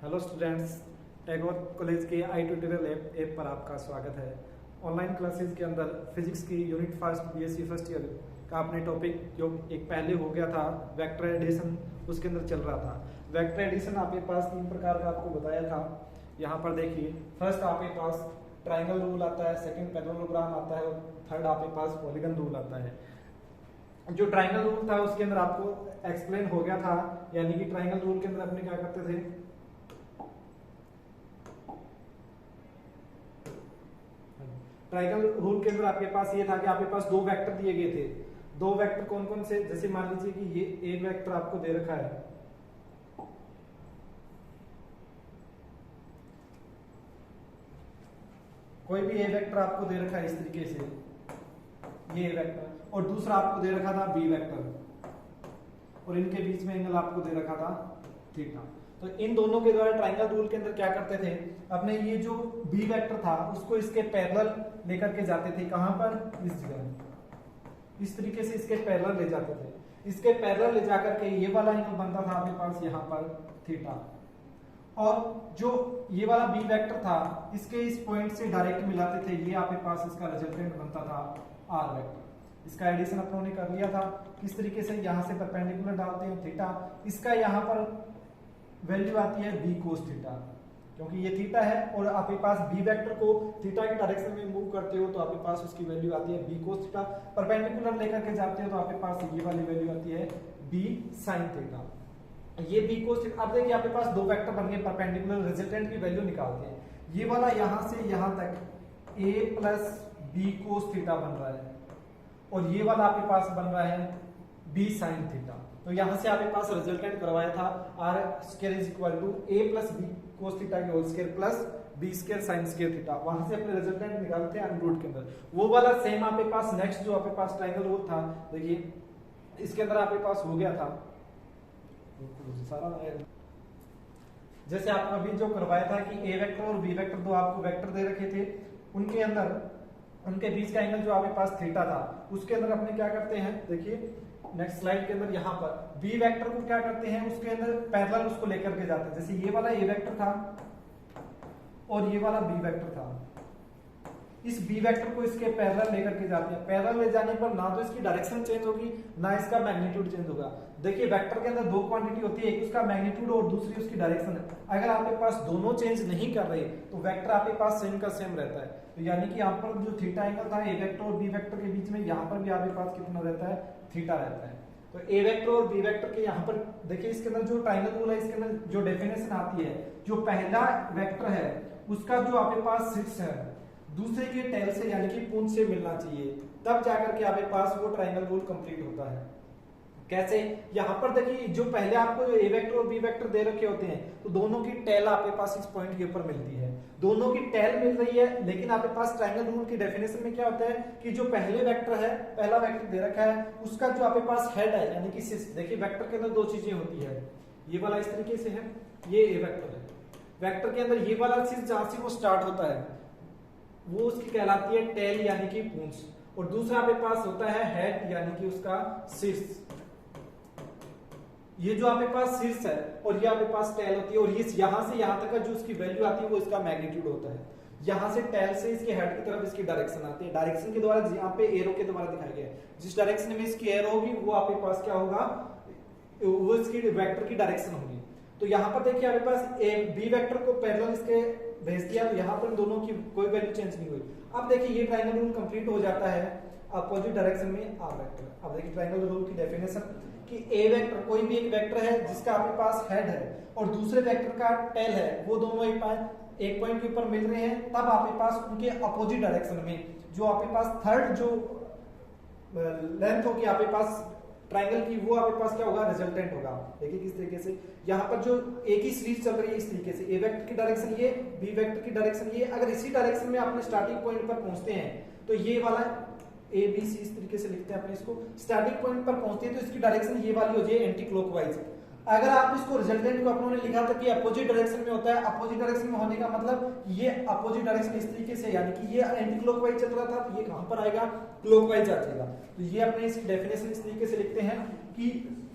Hello students, Tagore college के आई tutorial app पर आपका स्वागत है। ऑनलाइन क्लासेस के अंदर फिजिक्स की unit first BSc first year का अपने टॉपिक जो एक पहले हो गया था वेक्टर एडिशन, उसके अंदर चल रहा था। वेक्टर एडिशन आपके पास तीन प्रकार का आपको बताया था। यहाँ पर देखिए, फर्स्ट आपके पास ट्राइंगल रूल आता है, सेकंड पैरेललोग्राम आता है और थर्ड आपके पास पॉलीगन रूल आता है। जो ट्राइंगल रूल था उसके अंदर आपको एक्सप्लेन हो गया था, यानी कि ट्राइंगल रूल के अंदर अपने क्या करते थे, ट्राइंगल रूल के अंदर आपके पास ये था कि आपके पास दो वेक्टर दिए गए थे। दो वेक्टर कौन कौन से, जैसे मान लीजिए कि ये एक वेक्टर आपको दे रखा है, कोई भी ए वेक्टर आपको दे रखा है इस तरीके से, ये ए वेक्टर, और दूसरा आपको दे रखा था बी वेक्टर, और इनके बीच में एंगल आपको दे रखा था थीटा। तो इन दोनों के द्वारा ट्राइंगल रूल के अंदर क्या करते थे, अपने ये जो बी वेक्टर था उसको इसके पैरेलल लेकर के जाते थे। कहां पर, इस जगह, इस तरीके से इसके पैरेलल ले जाते थे। इसके पैरेलल ले जाकर के ये वाला एंगल बनता था आपके पास यहाँ पर थीटा, और जो ये वाला बी वेक्टर था इसके इस पॉइंट से डायरेक्ट मिलाते थे, ये आपके पास इसका रिजल्टेंट बनता था आर वेक्टर। इसका एडिशन अपनों ने कर लिया था। किस तरीके से, यहां से परपेंडिकुलर डालते हैं थीटा, इसका यहाँ पर वैल्यू आती है बी कोस थीटा, क्योंकि ये थीटा है और आपके पास बी वेक्टर को थीटा की डायरेक्शन में मूव करते हो तो आपके पास उसकी वैल्यू आती है बी कोस थीटा। परपेंडिकुलर लेकर के जाते हो तो आपके पास ये वाली वैल्यू आती है बी साइन थीटा। ये बी कोस थीटा। अब देखिए आपके पास दो वेक्टर बन गए परपेंडिकुलर, रिजल्टेंट की वैल्यू निकालते हैं। ये वाला यहां से यहां तक ए प्लस बी कोस थीटा बन रहा है, और ये वाला आपके पास बन रहा है बी साइन थीटा। तो यहां से आपके पास रिजल्टेंट करवाया था R square is equal to A plus B cos theta के whole square plus B square sine square theta. वहां से अपने रिजल्टेंट निकालते हैं अंडर के अंदर। वो वाला सेम आपके पास नेक्स्ट जो आपके पास ट्रायंगल रूल था, देखिए इसके अंदर आपके पास हो गया था सारा, जैसे आपको अभी जो करवाया था कि ए वेक्टर और बी वेक्टर दो आपको वेक्टर दे रखे थे, उनके अंदर उनके बीच का एंगल जो आपके पास थीटा था, उसके अंदर अपने क्या करते हैं, देखिए नेक्स्ट स्लाइड के अंदर यहाँ पर बी वेक्टर को क्या करते हैं, उसके अंदर पैरेलल उसको लेकर के जाते हैं। जैसे ये वाला ए वेक्टर था और ये वाला बी वेक्टर था, इस बी वेक्टर को इसके पैरेलल लेकर के जाते हैं। पैरेलल ले जाने पर ना तो इसकी डायरेक्शन चेंज होगी ना इसका मैग्नीट्यूड चेंज होगा। देखिए वेक्टर के अंदर दो क्वांटिटी होती है, एक उसका मैग्नीट्यूड और दूसरी उसकी डायरेक्शन है। अगर आपके पास दोनों चेंज नहीं कर रहे तो वेक्टर आपके पास सेम का सेम रहता है। तो यानी कि यहाँ पर जो थीटा एंगल था ए वेक्टर और बी वेक्टर के बीच में, यहाँ पर भी आपके पास कितना रहता है, थीटा रहता है। तो ए वेक्टर और बी वेक्टर के यहाँ पर देखिए इसके अंदर जो ट्रायंगल रूल है, इसके अंदर जो डेफिनेशन आती है, जो पहला वेक्टर है उसका जो आपके पास शीर्ष है दूसरे के टेल से यानी कि पूंछ से मिलना चाहिए, तब जाकर के आपके पास वो ट्रायंगल रूल कंप्लीट होता है। कैसे, यहाँ पर देखिए जो पहले आपको ए वेक्टर और बी वेक्टर दे रखे होते हैं तो दोनों की टेल आपके पास इस पॉइंट के ऊपर मिलती है, दोनों की टेल मिल रही है। लेकिन आपके पास ट्रायंगल रूल की डेफिनेशन में क्या होता है कि जो पहले वेक्टर है, पहला वेक्टर दे रखा है, उसका जो आपके पास हेड है यानी कि शीर्ष, देखिए वेक्टर के अंदर दो चीजें होती है, ये वाला इस तरीके से है, ये ए वेक्टर है। वेक्टर के अंदर ये वाला शीर्ष जहां से वो स्टार्ट होता है वो उसकी कहलाती है टेल यानी कि पूंछ, और दूसरा आपके पास होता है हेड यानी कि उसका शीर्ष। ये जो आपके पास शीर्ष है और ये आपके पास टेल होती है, और ये यहां से यहां तक का जो उसकी वैल्यू आती है वो इसका मैग्नीट्यूड होता है। यहां से टेल से इसके हेड की तरफ इसकी डायरेक्शन आती है। डायरेक्शन के द्वारा यहाँ पे एरो के द्वारा दिखाया गया है, जिस डायरेक्शन में इसकी एरो होगी वो आपके पास क्या होगा, वो इसकी वेक्टर की डायरेक्शन होगी। तो यहाँ पर देखिए आपके पास ए बी वेक्टर को पैरेलल इसके भेज दिया, तो यहाँ पर दोनों की कोई वैल्यू चेंज नहीं हुई। अब देखिए ये ट्रायंगल रूल कंप्लीट हो जाता है अपोजिट डायरेक्शन में आर वेक्टर। अब देखिए ट्रायंगल रूल की डेफिनेशन कि ए वेक्टर कोई भी एक वेक्टर है जिसका आपके पास हेड है और दूसरे वेक्टर का टेल है, वो दोनों एक पॉइंट के ऊपर मिल रहे हैं, तब आपके पास उनके अपोजिट डायरेक्शन में जो आपके पास थर्ड जो लेंथ होगी आपके पास ट्रायंगल की, वो आपके पास क्या होगा, रिजल्टेंट होगा। देखिए किस तरीके से यहाँ पर जो एक ही सीरीज चल रही है इस तरीके से, ए वेक्टर की डायरेक्शन ये, बी वेक्टर की डायरेक्शन ये, अगर इसी डायरेक्शन में अपने स्टार्टिंग पॉइंट पर पहुंचते हैं तो ये वाला ए बी सी इस तरीके से लिखते हैं अपने इसको, स्टार्टिंग पॉइंट पर पहुंचते हैं तो इसकी डायरेक्शन ये वाली हो जाए एंटी क्लॉकवाइज। अगर आप इसको रिजल्टेंट को अपनों ने लिखा था कि अपोजिट डायरेक्शन में होता है, अपोजिट डायरेक्शन में होने का मतलब ये अपोजिट डायरेक्शन इस तरीके से, यानी कि ये एंटी क्लॉकवाइज चल रहा था तो ये कहां पर आएगा, क्लॉकवाइज आ जाएगा। तो ये अपने इसकी डेफिनेशन इस तरीके से लिखते हैं कि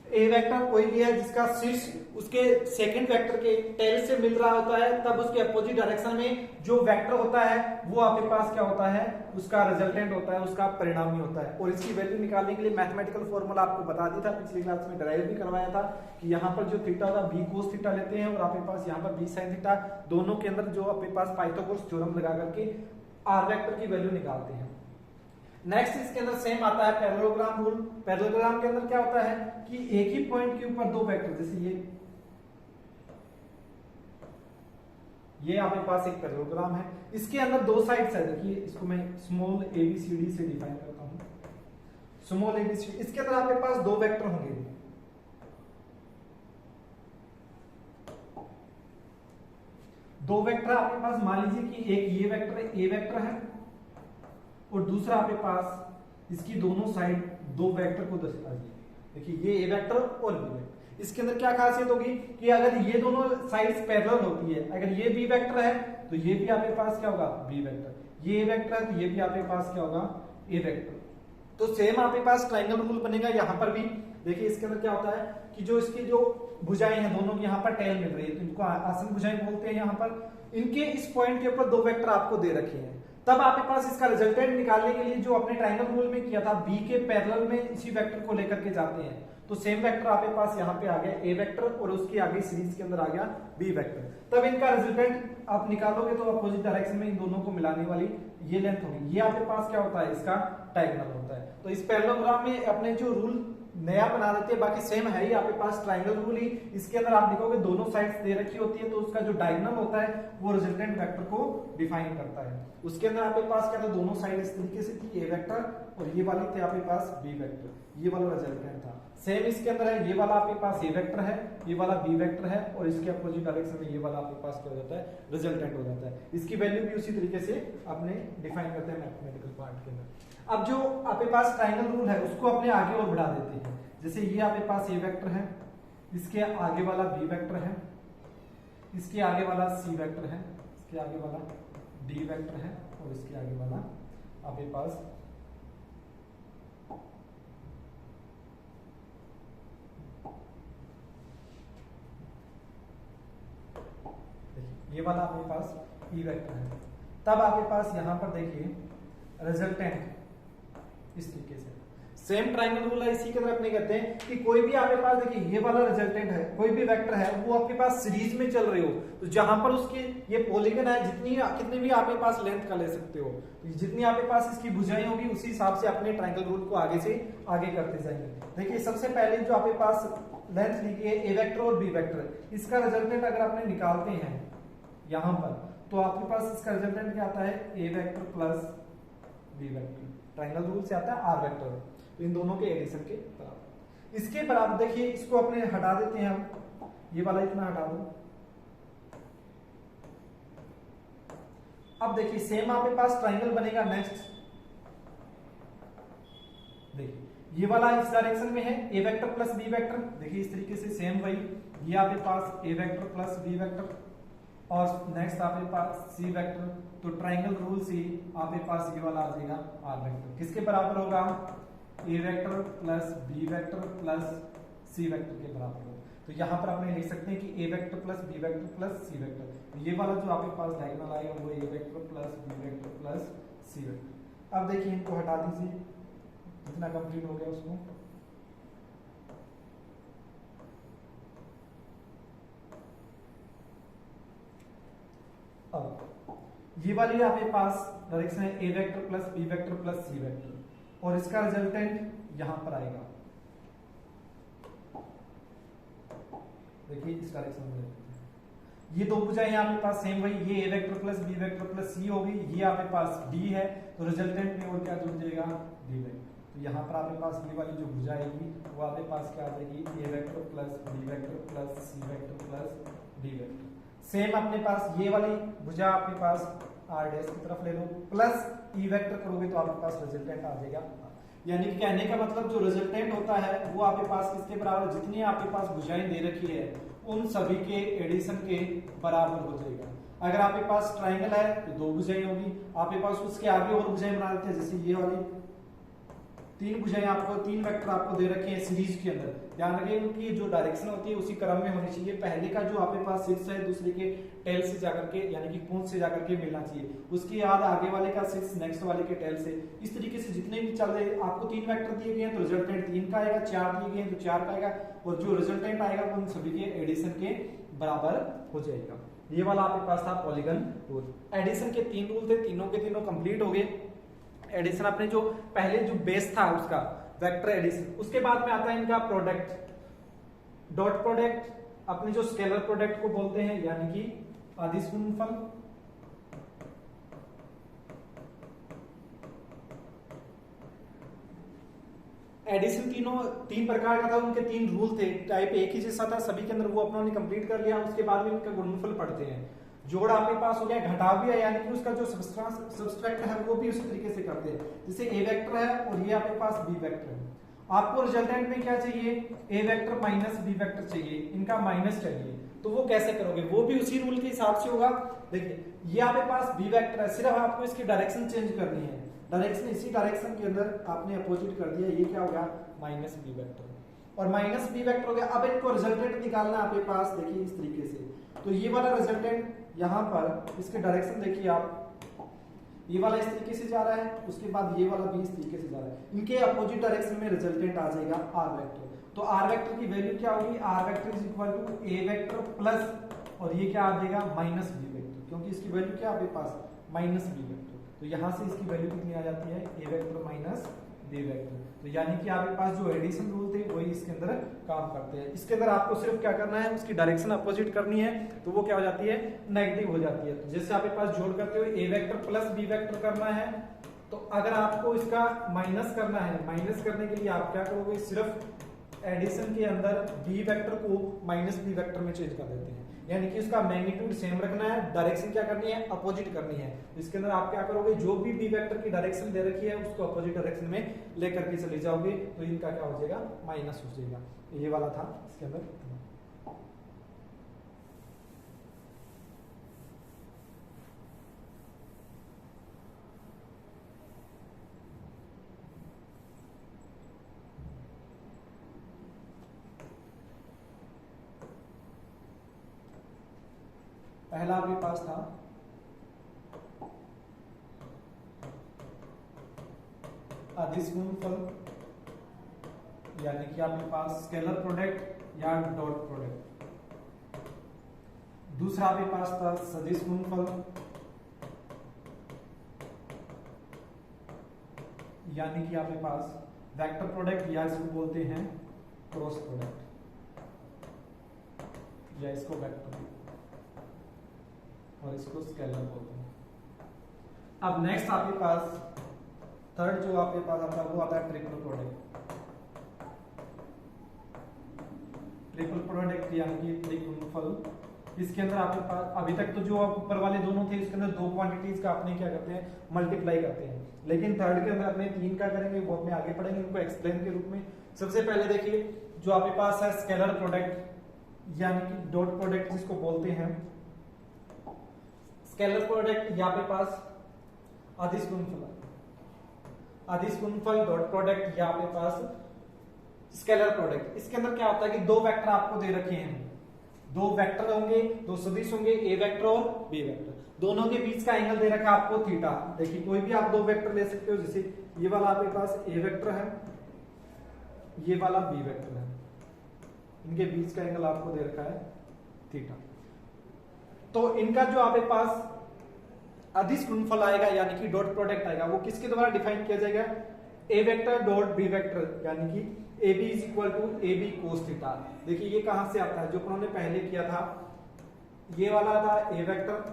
ए वेक्टर कोई भी है जिसका शीर्ष उसके सेकंड वेक्टर के टेल से मिल रहा होता है, तब उसके अपोजिट डायरेक्शन में जो वेक्टर होता है वो आपके पास क्या होता है, उसका रिजल्टेंट होता है, उसका परिणामी होता है। और इसकी वैल्यू निकालने के लिए मैथमेटिकल फॉर्मूला आपको बता दिया था, पिछली क्लास में ड्राइव भी करवाया था कि यहाँ पर जो थीटा होता है बी कोस थीटा लेते हैं और आपके पास यहाँ पर बी साइन थीटा, दोनों के अंदर जो आपके पास पाइथागोरस थ्योरम लगा करके आर वेक्टर की वैल्यू निकालते हैं। नेक्स्ट इसके अंदर सेम आता है पैरेललोग्राम रूल। पैरेललोग्राम के अंदर क्या होता है कि एक ही पॉइंट के ऊपर दो वेक्टर, जैसे ये आपके पास एक पैरेललोग्राम है, इसके अंदर दो साइड्स है। देखिए इसको मैं स्मॉल एबीसीडी से डिफाइन करता हूं, स्मॉल एबीसीडी। इसके अंदर आपके पास दो वेक्टर होंगे, दो वेक्टर आपके पास, मान लीजिए कि एक ये वेक्टर ए वेक्टर है और दूसरा आपके पास इसकी दोनों साइड दो वेक्टर को दर्शा दिए। देखिए ये ए वेक्टर और बी वेक्टर, इसके अंदर क्या खासियत होगी कि अगर ये दोनों साइड्स पैरेलल होती है, अगर ये बी वेक्टर है तो ये भी आपके पास क्या होगा, बी वेक्टर, ये ए वेक्टर है तो ये भी आपके पास क्या होगा, ए वेक्टर। तो सेम आपके पास ट्रायंगल रूल बनेगा यहां पर भी। देखिए इसके अंदर क्या होता है कि जो इसकी जो भुजाएं हैं दोनों की यहाँ पर टेल मिल रही है, तो इनको आसन भुजाएं बोलते हैं। यहाँ पर इनके इस पॉइंट के ऊपर दो वेक्टर आपको दे रखे हैं, तब आपके पास इसका रिजल्टेंट निकालने के लिए जो अपने ट्रायंगल रूल में किया था, बी के पैरेलल में इसी वेक्टर को लेकर के जाते हैं। तो सेम वेक्टर आपके पास यहाँ पे आ गया ए वेक्टर और उसकी आगे सीरीज के अंदर आ गया बी वेक्टर, तब इनका रिजल्टेंट आप निकालोगे तो अपोजिट डायरेक्शन में इन दोनों को मिलाने वाली ये लेंथ होगी। ये आपके पास क्या होता है, इसका डायगोनल होता है। तो इस पैरेललोग्राम में अपने जो रूल नया बना देते हैं, बाकी सेम है ही आपके पास ट्रायंगल रूल ही। इसके अंदर आप देखोगे दोनों साइड्स दे रखी होती है, तो उसका जो डायगोनल होता है वो रिजल्टेंट वेक्टर को डिफाइन करता है। उसके अंदर आपके पास क्या था, दोनों साइड इस तरीके से थी, ए वेक्टर और ये वाली थे आपके पास बी वेक्टर, ये वाला रिजल्टेंट था। सेम इसके अंदर है, ये वाला आपके पास ए वेक्टर है, ये वाला बी वेक्टर है और इसके अपोजिट डायरेक्शन में ये वाला आपके पास क्या हो जाता है, रिजल्टेंट हो जाता है। इसकी वैल्यू भी उसी तरीके से अपने डिफाइन करते हैं मैथमेटिकल पार्ट के अंदर। अब जो आपके पास ट्रायंगल रूल है उसको अपने आगे और बढ़ा देते हैं। जैसे ये आपके पास ए वेक्टर है, इसके आगे वाला बी वेक्टर है, इसके आगे वाला सी वेक्टर है, इसके आगे वाला डी वेक्टर है और इसके आगे वाला आपके पास ये वाला आपके पास ई वेक्टर है। तब आपके पास यहां पर देखिए रिजल्टेंट इस तरीके से सेम ट्रायंगल रूल है। इसी के अंदर अपने कहते हैं कि कोई भी आपके पास देखिए ये वाला रिजल्टेंट है, कोई भी वेक्टर है वो आपके पास सीरीज में चल रहे हो, तो जहां पर उसके ये पॉलीगन है, कितनी भी आपके पास लेंथ का ले सकते हो, तो जितनी आपके पास इसकी भुजाएं होगी उसी हिसाब से अपने ट्रायंगल रूल को आगे से आगे करते जाएंगे। देखिए सबसे पहले जो आपके पास लेंथ लिखी है ए वेक्टर और बी वेक्टर, इसका रिजल्टेंट अगर आपने निकालते हैं यहां पर, तो आपके पास इसका रिजल्टेंट क्या आता है, A vector plus B vector. Triangle rule से आता है आर वेक्टर, तो इन दोनों के एडिशन के बराबर। इसके बराबर देखिए इसको अपने हटा देते हैं हम, ये वाला इतना हटा दो। अब देखिए सेम आपके पास ट्रायंगल बनेगा नेक्स्ट। देखिए ये वाला इस डायरेक्शन में है, A vector plus B vector. देखिए इस तरीके से सेम वही, ये आपके पास ए वेक्टर प्लस बी वेक्टर और नेक्स्ट आपके पास सी वेक्टर। तो ट्रायंगल रूल से आपके पास ये वाला आ जाएगा आर वेक्टर, किसके बराबर होगा, A vector plus B vector plus C vector के बराबर होगा। तो यहां पर आपने लिख सकते हैं कि A vector plus B vector plus C vector. तो ये वाला जो आपके पास डायगोनल आएगा वो A vector plus B vector plus C vector. अब देखिए इनको हटा दीजिए, जितना कंप्लीट हो गया उसको। अब ये वाली आपके पास डायरेक्शन है A vector plus B vector plus C vector और इसका रिजल्टेंट यहां पर आएगा। देखिए इस डायरेक्शन में ये दो भुजाएं हैं आपके पास सेम वही, ये A vector plus B vector plus C होगी, ये आपके पास डी है, तो रिजल्टेंट में और क्या जुड़ जाएगा, डी वेक्टर। तो यहाँ पर आपके पास ये वाली जो भुजा आएगी वो आपके पास क्या आ जाएगी, A vector plus B vector plus C vector plus D vector. Same अपने पास ये वाली भुजा आपके पास आर डैश की तरफ ले लो, प्लस ई वेक्टर करोगे तो आपके पास रिजल्टेंट आ जाएगा। यानी कि कहने का मतलब जो रिजल्टेंट होता है वो आपके पास किसके बराबर, जितनी आपके पास भुजाएं दे रखी है उन सभी के एडिशन के बराबर हो जाएगा। अगर आपके पास ट्रायंगल है तो दो भुजाएं होगी, आपके पास उसके आगे और भुजाएं बना देते हैं, जैसे ये वाली तीन भुजाएं आपको, तीन वेक्टर आपको दे रखे हैं सीरीज के अंदर। ध्यान रखिए कि जो डायरेक्शन होती है उसी क्रम में होनी चाहिए। पहले का जो आपके पास शीर्ष है दूसरे के टेल से जाकर के यानी कि पूंछ से जाकर के मिलना चाहिए, उसके बाद आगे वाले का शीर्ष नेक्स्ट वाले के टेल से। इस तरीके से जितने भी चल रहे, आपको तीन वेक्टर दिए गए हैं तो रिजल्टेंट 3 का आएगा, 4 दिए गए हैं तो 4 का आएगा, और जो रिजल्टेंट आएगा वो उन सभी के एडिशन के बराबर हो जाएगा। ये वाला आपके पास था पॉलीगन रूल। एडिशन के 3 रूल थे, तीनों के तीनों कंप्लीट हो गए। एडिशन अपने जो पहले जो बेस था उसका वेक्टर एडिशन, उसके बाद में आता है इनका प्रोडक्ट, डॉट प्रोडक्ट, अपने जो स्केलर प्रोडक्ट को बोलते हैं यानी कि अदिश गुणनफल, एडिशन तीन प्रकार का था, उनके 3 रूल थे, टाइप एक ही जैसा था सभी के अंदर, वो अपनों ने कंप्लीट कर लिया। उसके बाद में इनका गुणनफल पढ़ते हैं। जोड़ आपके पास हो गया, घटाव भी है यानी कि उसका जो सब्सट्रैक्ट है वो भी उसी तरीके से करते हैं। जैसे ए वेक्टर है और ये आपके पास बी वेक्टर है, आपको रिजल्टेंट में क्या चाहिए, ए वेक्टर माइनस बी वेक्टर चाहिए, इनका माइनस चाहिए, तो वो कैसे करोगे, वो भी उसी रूल के हिसाब से होगा। देखिए ये आपके पास बी वेक्टर है, सिर्फ आपको इसकी डायरेक्शन चेंज करनी है, डायरेक्शन इसी डायरेक्शन के अंदर आपने अपोजिट कर दिया, ये क्या हो गया माइनस बी वेक्टर, और माइनस बी वेक्टर हो गया। अब इनको रिजल्टेंट निकालना आपके पास, देखिए इस तरीके से, तो ये वाला रिजल्टेंट यहाँ पर इसके डायरेक्शन देखिए आप, ये वाला इस तरीके से जा रहा है, उसके बाद ये वाला भी इस तरीके से जा रहा है, इनके अपोजिट डायरेक्शन में रिजल्टेंट आ जाएगा आर वेक्टर। तो आर वेक्टर की वैल्यू क्या होगी, R vector is equal to A vector plus, और ये क्या आ जाएगा माइनस बी वेक्टर, क्योंकि इसकी वैल्यू क्या आपके पास माइनस बी वेक्टर, तो यहां से इसकी वैल्यू कितनी आ जाती है, A vector minus B vector. तो यानी कि आपके पास जो एडिशन रूल थे वही इसके अंदर काम करते हैं। इसके अंदर आपको सिर्फ क्या करना है, उसकी डायरेक्शन अपोजिट करनी है, तो वो क्या हो जाती है नेगेटिव हो जाती है। तो जैसे आपके पास जोड़ करते हुए ए वेक्टर प्लस बी वेक्टर करना है, तो अगर आपको इसका माइनस करना है, माइनस करने के लिए आप क्या करोगे, सिर्फ एडिशन के अंदर बी वेक्टर को माइनस बी वेक्टर में चेंज कर देते हैं, यानी कि उसका मैग्नीट्यूड सेम रखना है, डायरेक्शन क्या करनी है अपोजिट करनी है। इसके अंदर आप क्या करोगे, जो भी बी वेक्टर की डायरेक्शन दे रखी है उसको अपोजिट डायरेक्शन में लेकर के चले जाओगे, तो इनका क्या हो जाएगा माइनस हो जाएगा। ये वाला था इसके अंदर। पहला आपके पास था अदिश गुणनफल, यानी कि आपके पास स्केलर प्रोडक्ट या डॉट प्रोडक्ट। दूसरा आपके पास था सदिश गुणनफल, यानी कि आपके पास वेक्टर प्रोडक्ट या इसको बोलते हैं क्रॉस प्रोडक्ट, या इसको वेक्टर और इसको स्केलर बोलते हैं। अब नेक्स्ट आपके पास थर्ड जो आपके पास आता है वो आता है ट्रिपल प्रोडक्ट। ट्रिपल प्रोडक्ट यानी कि त्रिगुणनफल। इसके अंदर आपके पास अभी तक तो जो ऊपर वाले दोनों थे इसके अंदर दो क्वांटिटीज का अपने क्या करते हैं मल्टीप्लाई करते हैं, लेकिन थर्ड के अंदर अपने 3 का करेंगे, वो अपने आगे पढ़ेंगे उनको एक्सप्लेन के रूप में। सबसे पहले देखिए जो आपके पास है स्केलर प्रोडक्ट यानी कि डॉट प्रोडक्ट जिसको बोलते हैं। स्केलर प्रोडक्ट यहाँ पे पास अदिश गुणनफल, अदिश गुणनफल डॉट प्रोडक्ट यहाँ पे पास स्केलर प्रोडक्ट। इसके अंदर क्या होता है कि दो वेक्टर आपको दे रखे हैं, दो वेक्टर होंगे, दो सदिश होंगे, ए वेक्टर और बी वेक्टर, दोनों के बीच का एंगल दे रखा है आपको थीटा। देखिए कोई भी आप दो वेक्टर ले सकते हो, जैसे ये वाला आपके पास ए वेक्टर है, ये वाला बी वेक्टर है, इनके बीच का एंगल आपको दे रखा है थीटा। तो इनका जो आपके पास अदिश गुणनफल आएगा यानी कि डॉट प्रोडक्ट आएगा, वो किसके द्वारा डिफाइन किया जाएगा, A vector dot B vector यानी कि A B is equal to A B cos theta. देखिए ये कहां से आता है, जो उन्होंने पहले किया था ये वाला था ए वेक्टर,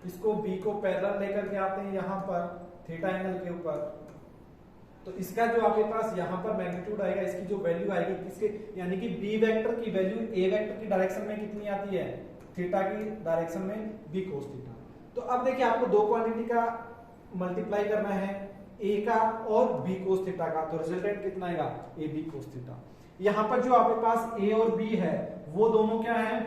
इसको बी को पैरेलल लेकर के आते हैं यहाँ पर थीटा एंगल के ऊपर, तो इसका जो आपके पास यहाँ पर मैग्नीट्यूड आएगा, इसकी जो वैल्यू आएगी किसके यानी कि बी वेक्टर की वैल्यू ए वेक्टर की डायरेक्शन में कितनी आती है, थीटा की डायरेक्शन में बी कोस थीटा। तो अब देखिए आपको दो क्वांटिटी का मल्टीप्लाई करना है, ए का और बी कोस थीटा का, तो रिजल्टेंट कितना आएगा ए बी कोस थीटा। यहाँ पर जो आपके पास ए और बी है वो दोनों क्या है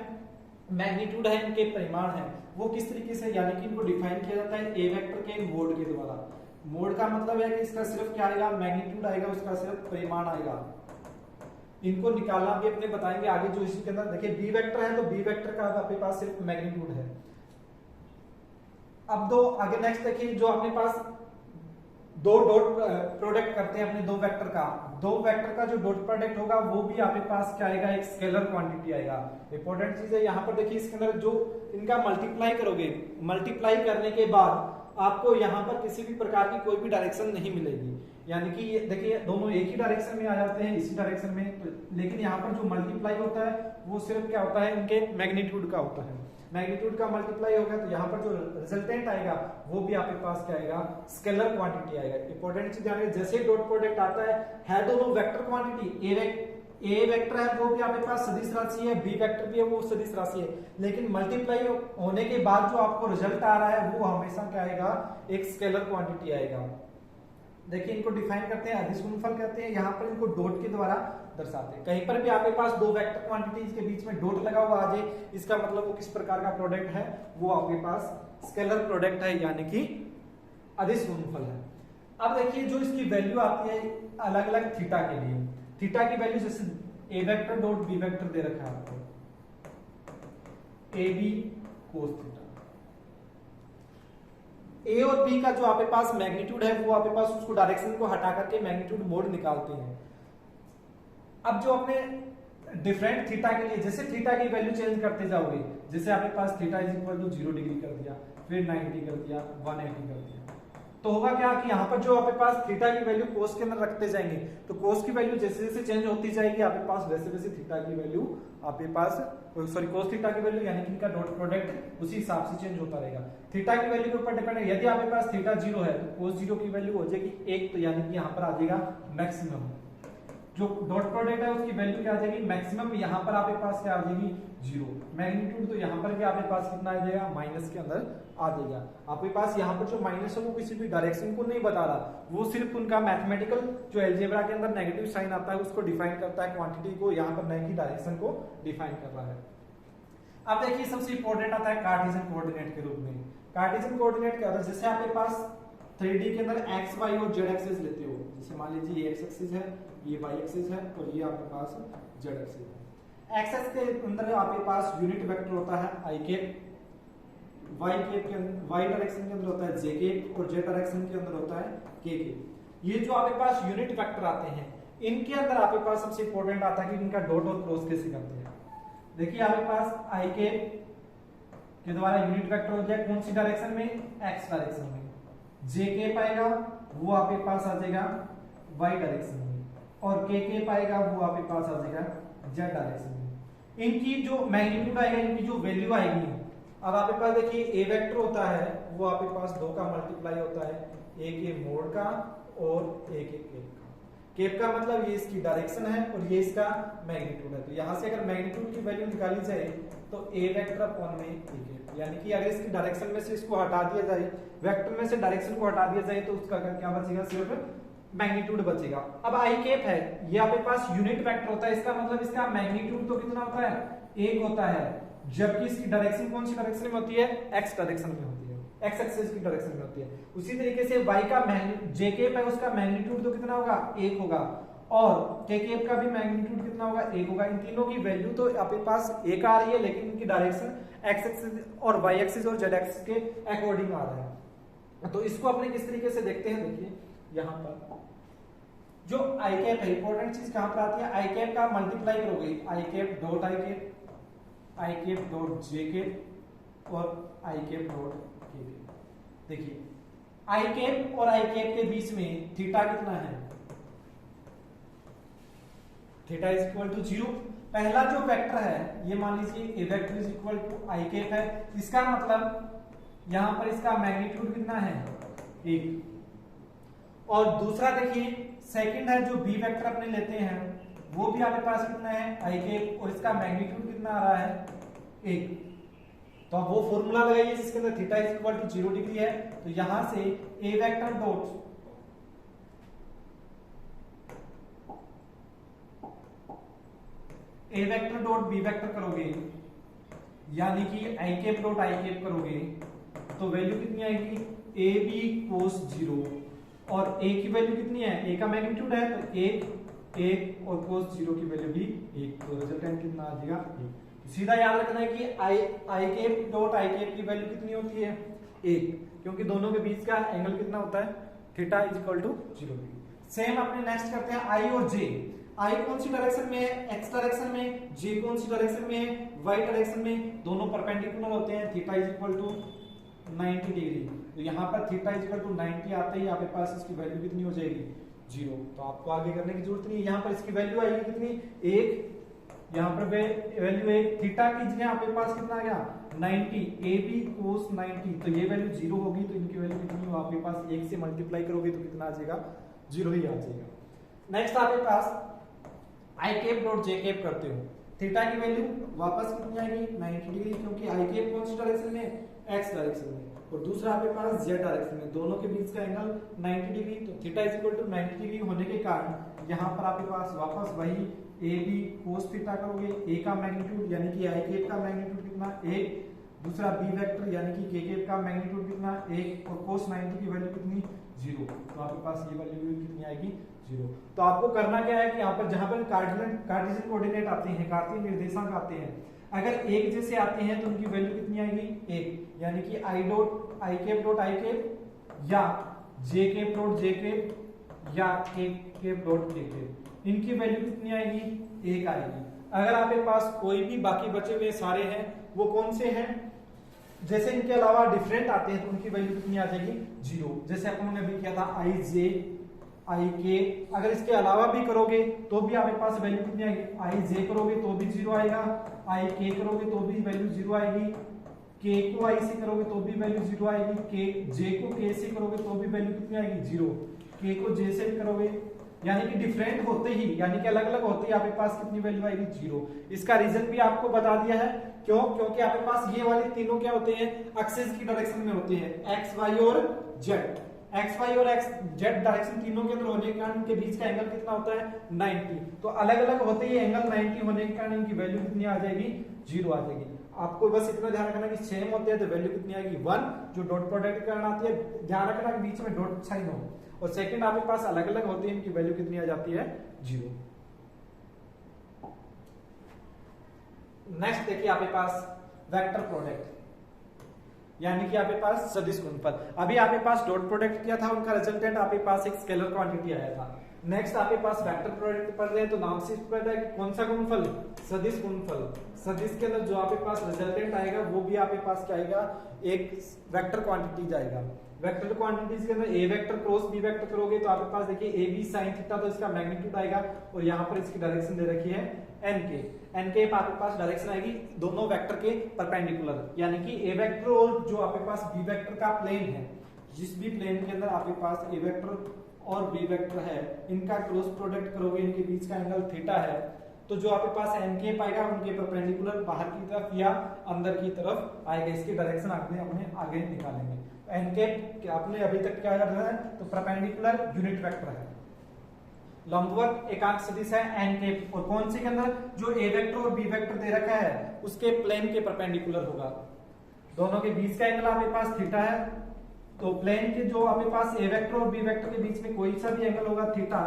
मैग्नीट्यूड है, इनके परिमाण है, वो किस तरीके से यानी कि इनको डिफाइन किया जाता है ए वेक्टर के मोड के द्वारा। मोड का मतलब है कि इसका सिर्फ क्या आएगा, मैग्नीट्यूड आएगा, उसका सिर्फ परिमाण आएगा। इनको निकालना भी अपने बताएंगे आगे। जो इसी के अंदर देखिए बी वेक्टर है, तो बी वेक्टर का आपके पास सिर्फ मैग्नीट्यूड है। अब दो आगे नेक्स्ट देखिए, जो अपने पास दो डॉट प्रोडक्ट करते हैं अपने दो वेक्टर का, दो वेक्टर का जो डॉट प्रोडक्ट होगा वो भी आपके पास क्या आएगा, एक स्केलर क्वांटिटी आएगा। इंपॉर्टेंट चीज है यहाँ पर देखिए, इसके अंदर जो इनका मल्टीप्लाई करोगे, मल्टीप्लाई करने के बाद आपको यहाँ पर किसी भी प्रकार की कोई भी डायरेक्शन नहीं मिलेगी, यानी कि ये देखिए दोनों एक ही डायरेक्शन में आ जाते हैं, इसी डायरेक्शन में तो, लेकिन यहाँ पर जो मल्टीप्लाई होता है वो सिर्फ क्या होता है, उनके मैग्नीट्यूड का होता है। मैग्नीट्यूड का मल्टीप्लाई होगा तो यहाँ पर जो रिजल्टेंट आएगा वो भी आपके पास क्या आएगा, स्केलर क्वांटिटी आएगा। इंपॉर्टेंट चीज ध्यान रखिए, जैसे डॉट प्रोडक्ट आता है दोनों वेक्टर क्वांटिटी, ए वेक्टर है वो भी आपके पास सदिश राशि है, बी वेक्टर भी है वो सदिश राशि है, लेकिन मल्टीप्लाई होने के बाद जो आपको रिजल्ट आ रहा है वो हमेशा क्या आएगा, एक स्केलर क्वांटिटी आएगा। देखिए इनको डिफाइन करते हैं, अदिश गुणनफल कहते हैं, यहाँ पर इनको डॉट के द्वारा दर्शाते हैं। कहीं पर भी आपके पास दो वेक्टर क्वांटिटीज के बीच में डॉट लगा हुआ आ जाए, इसका मतलब वो किस प्रकार का प्रोडक्ट है, वो आपके पास स्केलर प्रोडक्ट है, यानी कि अदिश गुणनफल है। अब देखिए जो इसकी वैल्यू आती है अलग अलग थीटा के लिए, थीटा की वैल्यू जैसे ए वेक्टर डॉट बी वेक्टर दे रखा है आपको, ए बी कोस थीटा। ए और बी का जो आपके पास मैग्नीट्यूड है वो आपके पास उसको डायरेक्शन को हटा करके मैग्नीट्यूड मोड निकालते हैं। अब जो अपने डिफरेंट थीटा के लिए, जैसे थीटा की वैल्यू चेंज करते जाओगे, जैसे आपके पास theta is equal to 0 degree कर दिया, फिर 90 कर दिया, 180 कर दिया, तो होगा क्या कि यहाँ पर जो आपके पास थीटा की वैल्यू कोस के अंदर रखते जाएंगे, तो कोस की वैल्यू जैसे जैसे चेंज होती जाएगी आपके पास वैसे वैसे थीटा की वैल्यू आपके पास, सॉरी कोस थीटा की वैल्यू यानी कि इनका डॉट प्रोडक्ट उसी हिसाब से चेंज होता रहेगा। थीटा की वैल्यू के ऊपर डिपेंड है, यदि आपके पास थीटा 0 है तो कोस 0 की वैल्यू हो जाएगी 1, तो यानी कि यहाँ पर आ जाएगा मैक्सिमम। जो डॉट प्रोडक्ट है उसकी वैल्यू क्या आ जाएगी, मैक्सिमम, यहाँ पर आपके पास क्या आ जाएगी 0। मैग्नीट्यूड तो यहाँ पर भी आपके पास कितना आ जाएगा, माइनस के अंदर आ जाएगा। आपके पास यहाँ पर जो माइनस है वो किसी भी डायरेक्शन को नहीं बता रहा, वो सिर्फ उनका मैथमेटिकल जो अलजेब्रा के अंदर नेगेटिव साइन आता है उसको डिफाइन करता है, क्वांटिटी को यहाँ पर नहीं की डायरेक्शन को डिफाइन कर रहा है। अब देखिए सबसे इंपॉर्टेंट आता है कार्टेशियन कोऑर्डिनेट के रूप में। कार्टेशियन कोऑर्डिनेट क्या होता है, जैसे आपके पास 3D के अंदर एक्स वाई और जेड एक्सिस लेते हो, जैसे मान लीजिए ये एक्स एक्सिस है, ये वाई एक्सिस है और ये आपके पास जेड एक्सिस है। एक्सिस के अंदर आपके पास यूनिट वेक्टर होता है आई कैप, वाई कैप के अंदर, वाई डायरेक्शन के अंदर होता है जे कैप और जेड डायरेक्शन के अंदर होता है के कैप। ये जो आपके पास यूनिट वेक्टर आते हैं इनके अंदर आपके पास सबसे इंपॉर्टेंट आता है कि इनका डॉट और क्रॉस कैसे करते हैं। देखिए आपके पास आई कैप के द्वारा यूनिट वेक्टर हो जाए कौन सी डायरेक्शन में, एक्स डायरेक्शन में, जे के पाएगा वो आपके पास आ जाएगा वाई डायरेक्शन में, और के पाएगा वो आपके पास आ जाएगा जेड डायरेक्शन में। इनकी जो मैग्नीट्यूड आएगा, इनकी जो वैल्यू आएगी, अब आपके पास देखिए ए वेक्टर होता है वो आपके पास 2 का मल्टीप्लाई होता है, एक ये मोड का और एक केप का। केप का मतलब ये इसकी डायरेक्शन है और ये इसका मैग्नीट्यूड है। तो यहाँ से अगर मैग्नीट्यूड की वैल्यू निकाली जाए तो ए वेक्टर अपॉन में ए केप, यानी कि अगर इसकी डायरेक्शन में से इसको हटा दिया जाए, वेक्टर में से डायरेक्शन को हटा दिया जाए तो उसका क्या बचेगा, सिर्फ मैग्नीट्यूड बचेगा। अब आई कैप है ये आपके पास यूनिट वेक्टर होता है, इसका मतलब इसका मैग्नीट्यूड तो कितना होता है, 1 होता है, जबकि इसकी डायरेक्शन कौन सी डायरेक्शन में होती है, एक्स डायरेक्शन में होती है, एक्स एक्सिस की डायरेक्शन में होती है। उसी तरीके से y का जे कैप है उसका मैग्नीट्यूड तो कितना होगा, 1 होगा, और के कैप का भी मैग्नीट्यूड कितना होगा, 1 होगा। इन तीनों की वैल्यू तो आपके पास 1 आ रही है, लेकिन इनकी डायरेक्शन एक्स एक्सिस और वाई एक्सिस और जेड एक्सिस के अकॉर्डिंग आ रहा है। तो इसको अपने किस तरीके से देखते हैं, देखिए यहाँ पर जो आई कैप है, इंपॉर्टेंट चीज कहां पर आती है, आई कैप का मल्टीप्लाई करोगे, I cap dot I cap, I cap dot J cap और I cap dot K cap. देखिए आई कैप और आई कैप के बीच में थीटा कितना है, थीटा इज इक्वल टू 0। पहला जो वेक्टर है ये मान लीजिए A vector is equal to I cap है, इसका मतलब यहां पर इसका मैग्नीट्यूड कितना है, 1। और दूसरा देखिए सेकंड है जो बी वेक्टर अपने लेते हैं वो भी आपके पास कितना है, आई कैप, और इसका मैग्नीट्यूड कितना आ रहा है, 1। तो अब वो फॉर्मूला लगाइए जिसके अंदर theta is equal to 0 degree है, तो यहां से A vector dot B vector करोगे, यानी कि I cap dot I cap करोगे, तो वैल्यू कितनी आएगी, ए बी कोस 0 और ए की वैल्यू कितनी है, ए का मैग्नीट्यूड है तो एक और cos 0 की वैल्यू भी 1, तो रिजल्टेंट कितना आ जाएगा 1। सीधा याद रखना है कि I cap dot I cap की वैल्यू कितनी होती है 1, क्योंकि दोनों के बीच का एंगल कितना होता है theta is equal to 0 degree. Same अपने नेक्स्ट करते हैं आई और जे। आई कौन सी डायरेक्शन में है, एक्स डायरेक्शन में, जे कौन सी डायरेक्शन में है, वाई डायरेक्शन में, दोनों परपेंडिकुलर होते हैं, theta is equal to 90 degree. तो यहाँ पर थीटा इज इक्वल टू 90 आते ही आपके पास इसकी वैल्यू कितनी हो जाएगी 0। तो आपको आगे करने की जरूरत नहीं है, यहाँ पर इसकी वैल्यू आएगी कितनी 1, यहाँ पर वैल्यू 1, थीटा की जगह आपके पास कितना आ गया 90, ए बी कोस 90, तो ये वैल्यू 0 होगी, तो इनकी वैल्यू कितनी हो आपके पास 1 से मल्टीप्लाई करोगे तो कितना आ जाएगा 0 ही आ जाएगा। नेक्स्ट आपके पास आई कैप डॉट जे कैप करते हो, थीटा की वैल्यू वापस कितनी आएगी 90 डिग्री, क्योंकि आई कैप कौन सी डायरेक्शन में, एक्स डायरेक्शन में, और दूसरा आपके पास जेड डायरेक्शन में, दोनों के बीच का एंगल 90 डिग्री, तो theta is equal to 90 degree होने के कारण यहाँ पर आपके पास वापस वही ए बी कोस थीटा करोगे, ए का मैग्नीट्यूड यानी कि आई कैप का मैग्नीट्यूड कितना 1, दूसरा बी वेक्टर यानी कि के कैप का मैग्नीट्यूड कितना 1, और कोस 90 की वैल्यू कितनी 0, तो आपके पास ये वैल्यू कितनी आएगी 0। तो आपको करना क्या है कि यहाँ पर जहां पर कार्टेशियन कोऑर्डिनेट आते हैं, कार्तीय निर्देशांक आते हैं, अगर एक जैसे आते हैं तो उनकी वैल्यू कितनी आएगी 1, यानी कि आई कैप या जे कैप डॉट जे कैप या के कैप डॉट के कैप, इनकी वैल्यू कितनी आएगी 1 आएगी। अगर आपके पास कोई भी बाकी बचे हुए सारे हैं वो कौन से हैं, जैसे इनके अलावा डिफरेंट आते हैं तो उनकी वैल्यू कितनी आ जाएगी 0। जैसे अपन ने अभी किया था आई जे आई के, अगर इसके अलावा भी करोगे तो भी आपके पास वैल्यू कितनी आएगी, आई जे करोगे तो भी 0 आएगा, आई के करोगे तो भी वैल्यू 0 आएगी, के को आई से करोगे तो भी वैल्यू 0 आएगी, के जे को के से करोगे तो भी वैल्यू कितनी आएगी 0, के को जे से भी करोगे, यानी कि डिफरेंट होते ही यानी कि अलग अलग होते ही आपके पास कितनी वैल्यू आएगी 0। इसका रीजन भी आपको बता दिया है, क्यों, क्योंकि आपके पास ये वाले तीनों क्या होते हैं एक्सिस की डायरेक्शन में होते हैं, एक्स वाई और जेड, एक्स वाई और एक्स जेड डायरेक्शन तीनों के अंदर होने के कारण उनके बीच का एंगल कितना होता है 90, तो अलग अलग होते ही एंगल 90 होने के कारण इनकी वैल्यू कितनी आ जाएगी 0 आ जाएगी। आपको बस इतना ध्यान रखना कि सेम होते हैं तो वैल्यू कितनी आएगी 1, जो डॉट प्रोडक्ट के कारण आती है, ध्यान रखना कि बीच में डॉट साइन हो, और सेकंड आपके पास अलग अलग होते हैं इनकी वैल्यू कितनी आ जाती है 0। नेक्स्ट देखिए आपके पास वेक्टर प्रोडक्ट, यानी कि आपके पास सदिश गुणनफल। अभी आपके पास डॉट प्रोडक्ट किया था, उनका रिजल्टेंट आपके पास एक स्केलर क्वांटिटी आया था। नेक्स्ट आपके पास वेक्टर प्रोडक्ट पढ़ रहे हैं तो नाम से पता है कौन सा गुणनफल, सदिश गुणनफल। सदिश के अंदर जो आपके पास रिजल्टेंट आएगा वो भी आपके पास क्या आएगा, एक वेक्टर क्वांटिटी जाएगा। वेक्टर क्वांटिटीज के अंदर ए वेक्टर क्रॉस बी वेक्टर करोगे तो आपके पास देखिए ए बी साइन थीटा, तो इसका मैग्नीट्यूड आएगा, और यहाँ पर इसकी डायरेक्शन दे रखी है एन के आपके पास डायरेक्शन आएगी दोनों वेक्टर के परपेंडिकुलर, यानी कि ए वेक्टर और जो आपके पास बी वेक्टर का प्लेन है, जिस भी प्लेन के अंदर आपके पास ए वेक्टर और बी वेक्टर है, इनका क्रॉस प्रोडक्ट करोगे, इनके बीच का एंगल थीटा है, तो जो आपके पास एन के पाएगा उनके परपेंडिकुलर बाहर की तरफ या अंदर की तरफ आएगा। इसकी डायरेक्शन अपने आगे निकालेंगे। एन के आपने अभी तक क्या कर रहा है, तो परपेंडिकुलर यूनिट वेक्टर है, लंबवत एकांक सदिश है एन के, और कौन से के अंदर, जो ए वेक्टर और बी वेक्टर दे रखा है उसके प्लेन के परपेंडिकुलर होगा। दोनों के बीच का एंगल आपके पास थीटा है, तो प्लेन के जो आपके पास ए वेक्टर और बी वेक्टर के बीच में कोई सा भी एंगल होगा थीटा,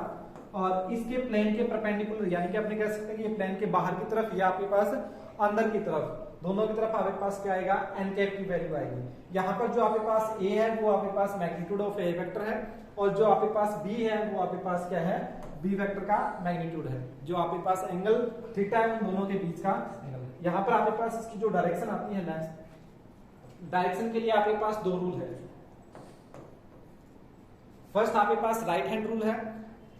और इसके प्लेन के परपेंडिकुलर, यानी कि अपने कह सकते हैं कि ये प्लेन के बाहर की तरफ या आपके पास अंदर की तरफ, दोनों की तरफ आपके पास क्या आएगा, एन कैप की वैल्यू आएगी। यहाँ पर जो आपके पास ए है वो आपके पास मैग्नीट्यूड ऑफ ए वेक्टर है, और जो आपके पास बी है वो आपके पास क्या है, बी वेक्टर का मैग्नीट्यूड है। जो आपके पास एंगल थीटा है उन दोनों के बीच का एंगल। यहाँ पर आपके पास इसकी जो डायरेक्शन आती है, नेक्स्ट डायरेक्शन के लिए आपके पास दो रूल है। फर्स्ट आपके पास राइट हैंड रूल है,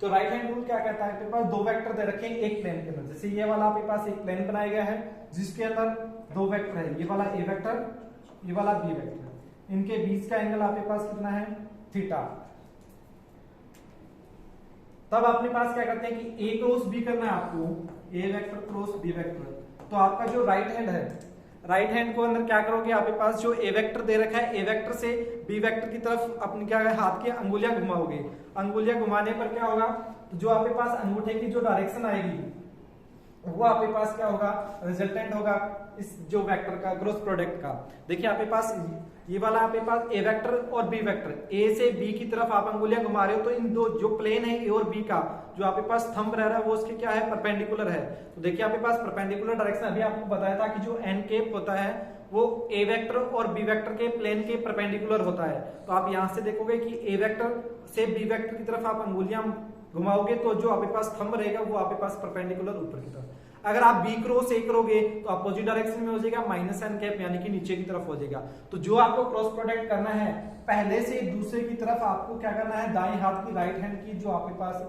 तो राइट हैंड रूल क्या कहता है, आपके पास दो वेक्टर दे रखे हैं एक प्लेन के अंदर, जैसे ये वाला आपके पास एक प्लेन बनाया गया है जिसके अंदर दो वेक्टर है, ये वाला ए वेक्टर, ये वाला बी वेक्टर, इनके बीच का एंगल आपके पास कितना है थीटा। तब अपने पास क्या करते हैं कि ए क्रॉस बी करना है आपको, ए वेक्टर क्रॉस बी वेक्टर, तो आपका जो राइट हैंड है, राइट हैंड को अंदर क्या करोगे, आपके पास जो ए वेक्टर दे रखा है, ए वेक्टर से बी वेक्टर की तरफ अपने क्या है, हाथ की अंगुलियां घुमाओगे। अंगुलियां घुमाने पर क्या होगा, तो जो आपके पास अंगूठे की जो डायरेक्शन आएगी, वो आपके पास क्या होगा, रिजल्टेंट होगा इस जो वेक्टर का ग्रॉस प्रोडक्ट का। देखिए आपके पास ये वाला आपके पास ए वेक्टर और बी वेक्टर, ए से बी की तरफ आप अंगुलियां घुमा रहे हो, तो इन दो जो प्लेन है ए और बी का, जो आपके पास थंब रह रहा है वो उसके क्या है, परपेंडिकुलर है। तो देखिए आपके पास परपेंडिकुलर डायरेक्शन, अभी आपको बताया था कि जो एन केप होता है वो ए वेक्टर और बी वेक्टर के प्लेन के परपेंडिकुलर होता है। तो आप यहां से देखोगे कि ए वेक्टर से बी वेक्टर की तरफ आप अंगुलियां घुमाओगे तो जो आपके पास थंब रहेगा वो आपके पास परपेंडिकुलर ऊपर की तरफ। अगर आप बी क्रॉस ए करोगे तो अपोजिट डायरेक्शन में हो जाएगा माइनस एन कैप, यानी कि नीचे की तरफ हो जाएगा। तो जो आपको क्रॉस प्रोडक्ट करना है, पहले से दूसरे की तरफ आपको क्या करना है, दाएं हाथ की राइट हैंड की जो आपके पास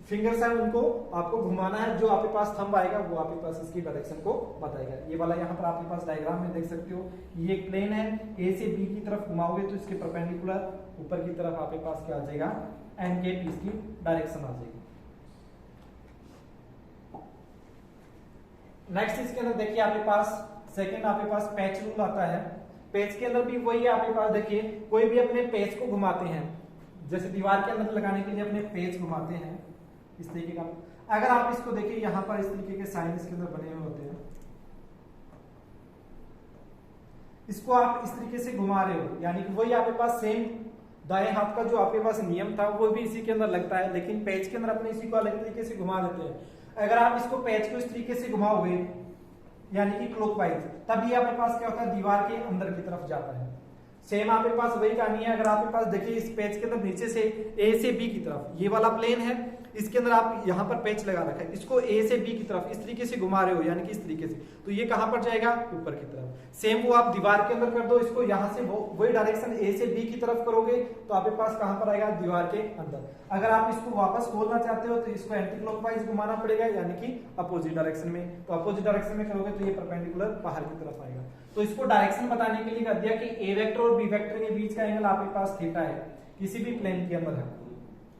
फिंगर्स है उनको आपको घुमाना है, जो आपके पास थंब आएगा वो आपके पास इसकी डायरेक्शन को बताएगा। ये वाला यहाँ पर आपके पास डायग्राम में देख सकते हो, ये एक प्लेन है, ए से बी की तरफ घुमाओगे तो इसके परपेंडिकुलर ऊपर की तरफ आपके पास क्या आ जाएगा, एन के पी की डायरेक्शन आ जाएगी। नेक्स्ट इसके अंदर देखिए आपके पास सेकंड आपके पास पैच रूल आता है। पैच के अंदर भी वही है आपके पास, देखिए कोई भी अपने पेज को घुमाते हैं, जैसे दीवार के अंदर लगाने के लिए अपने पेज घुमाते हैं इस तरीके का। अगर आप इसको देखिए यहाँ पर इस तरीके के साइन इसके अंदर बने हुए होते हैं, इसको आप इस तरीके से घुमा रहे हो, यानी कि वही आपके पास सेम दाएं हाथ का जो आपके पास नियम था वो भी इसी के अंदर लगता है, लेकिन पेज के अंदर अपने इसी को अलग तरीके से घुमा देते हैं। अगर आप इसको पेज को इस तरीके से घुमाओगे यानी कि क्लॉकवाइज, तभी आपके पास क्या होता है, दीवार के अंदर की तरफ जाता है। सेम आपके पास वही कहानी है। अगर आपके पास देखिए इस पेज के अंदर नीचे से ए से बी की तरफ ये वाला प्लेन है, इसके अंदर आप यहाँ पर पेच लगा रखा है, इसको ए से बी की तरफ इस तरीके से घुमा रहे हो, यानी कि इस तरीके से, तो ये कहां पर जाएगा, ऊपर की तरफ। सेम वो आप दीवार के अंदर कर दो, इसको यहां से वही डायरेक्शन ए से बी की तरफ करोगे तो आपके पास कहां पर आएगा, दीवार के अंदर। अगर आप इसको वापस खोलना चाहते हो तो इसको एंटी क्लॉकवाइज घुमाना पड़ेगा, यानी कि अपोजिट डायरेक्शन में। तो अपोजिट डायरेक्शन में करोगे तो ये परपेंडिकुलर बाहर की तरफ आएगा। तो इसको डायरेक्शन बताने के लिए कर दिया कि ए वेक्टर और बी वेक्टर के बीच का एंगल आपके पास थीटा है, किसी भी प्लेन के अंदर है,